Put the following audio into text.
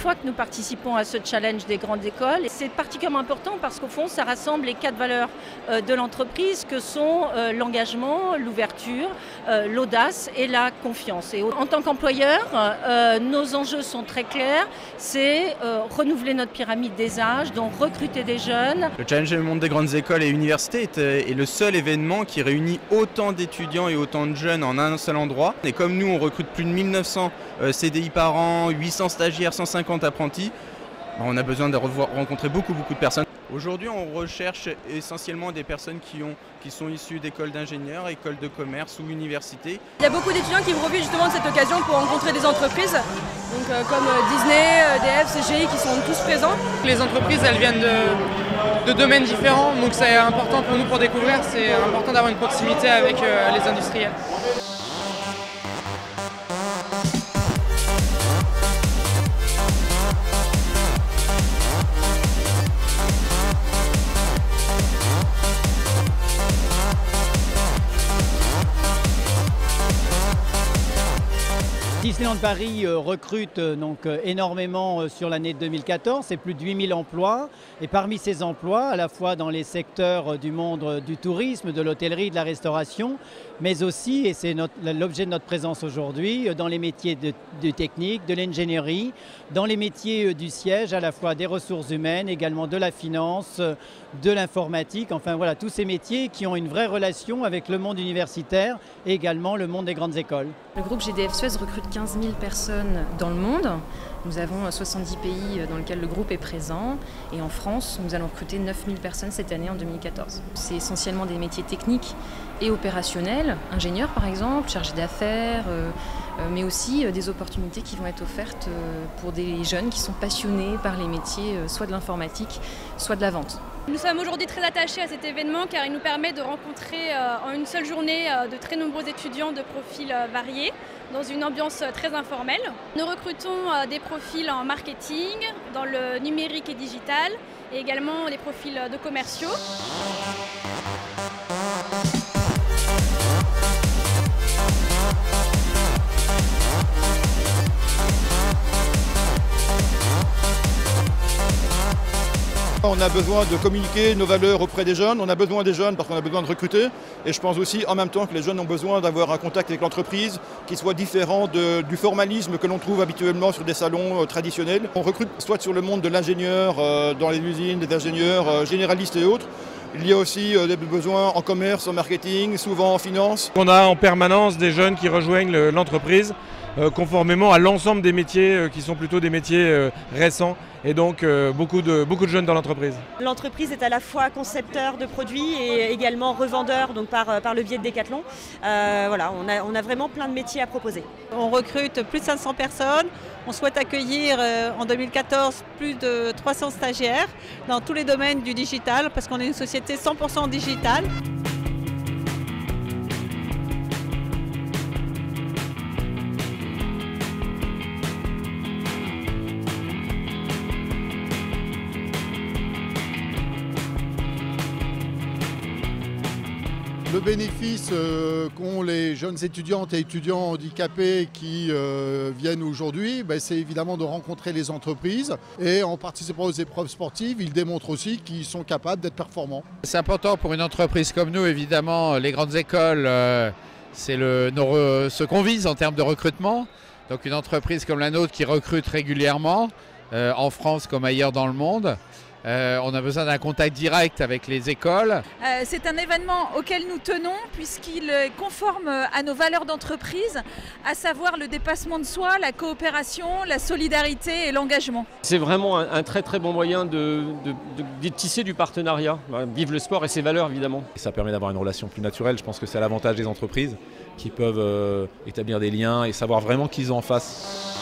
fois que nous participons à ce challenge des grandes écoles. C'est particulièrement important parce qu'au fond, ça rassemble les 4 valeurs de l'entreprise que sont l'engagement, l'ouverture, l'audace et la confiance. Et en tant qu'employeur, nos enjeux sont très clairs. C'est renouveler notre pyramide des âges, donc recruter des jeunes. Le Challenge du monde des grandes écoles et universités est le seul événement qui réunit autant d'étudiants et autant de jeunes en un seul endroit. Et comme nous, on recrute plus de 1900 CDI par an, 800 stagiaires, 150 apprentis, on a besoin de rencontrer beaucoup de personnes. Aujourd'hui, on recherche essentiellement des personnes qui sont issues d'écoles d'ingénieurs, écoles de commerce ou universités. Il y a beaucoup d'étudiants qui profitent justement de cette occasion pour rencontrer des entreprises, donc comme Disney, EDF, CGI qui sont tous présents. Les entreprises, elles viennent de domaines différents, donc c'est important pour nous pour découvrir, c'est important d'avoir une proximité avec les industriels. Disneyland Paris recrute énormément sur l'année 2014, c'est plus de 8000 emplois. Et parmi ces emplois, à la fois dans les secteurs du monde du tourisme, de l'hôtellerie, de la restauration, mais aussi, et c'est l'objet de notre présence aujourd'hui, dans les métiers de technique, de l'ingénierie, dans les métiers du siège, à la fois des ressources humaines, également de la finance, de l'informatique, enfin voilà, tous ces métiers qui ont une vraie relation avec le monde universitaire et également le monde des grandes écoles. Le groupe GDF Suez recrute 15 000 personnes dans le monde. Nous avons 70 pays dans lesquels le groupe est présent. Et en France, nous allons recruter 9 000 personnes cette année en 2014. C'est essentiellement des métiers techniques et opérationnels, ingénieurs par exemple, chargés d'affaires, mais aussi des opportunités qui vont être offertes pour des jeunes qui sont passionnés par les métiers soit de l'informatique, soit de la vente. Nous sommes aujourd'hui très attachés à cet événement car il nous permet de rencontrer en une seule journée de très nombreux étudiants de profils variés dans une ambiance très informelle. Nous recrutons des profils en marketing, dans le numérique et digital et également des profils de commerciaux. On a besoin de communiquer nos valeurs auprès des jeunes, on a besoin des jeunes parce qu'on a besoin de recruter et je pense aussi en même temps que les jeunes ont besoin d'avoir un contact avec l'entreprise qui soit différent du formalisme que l'on trouve habituellement sur des salons traditionnels. On recrute soit sur le monde de l'ingénieur, dans les usines, des ingénieurs généralistes et autres. Il y a aussi des besoins en commerce, en marketing, souvent en finance. On a en permanence des jeunes qui rejoignent l'entreprise conformément à l'ensemble des métiers qui sont plutôt des métiers récents et donc beaucoup de jeunes dans l'entreprise. L'entreprise est à la fois concepteur de produits et également revendeur donc par le biais de Decathlon. Voilà, on a vraiment plein de métiers à proposer. On recrute plus de 500 personnes. On souhaite accueillir en 2014 plus de 300 stagiaires dans tous les domaines du digital parce qu'on est une société 100% digitale. Le bénéfice qu'ont les jeunes étudiantes et étudiants handicapés qui viennent aujourd'hui, c'est évidemment de rencontrer les entreprises et en participant aux épreuves sportives, ils démontrent aussi qu'ils sont capables d'être performants. C'est important pour une entreprise comme nous, évidemment, les grandes écoles, c'est ce qu'on vise en termes de recrutement. Donc une entreprise comme la nôtre qui recrute régulièrement, en France comme ailleurs dans le monde. On a besoin d'un contact direct avec les écoles. C'est un événement auquel nous tenons puisqu'il est conforme à nos valeurs d'entreprise, à savoir le dépassement de soi, la coopération, la solidarité et l'engagement. C'est vraiment un très bon moyen de tisser du partenariat. Vive le sport et ses valeurs évidemment. Ça permet d'avoir une relation plus naturelle, je pense que c'est à l'avantage des entreprises qui peuvent établir des liens et savoir vraiment qui ils ont en face.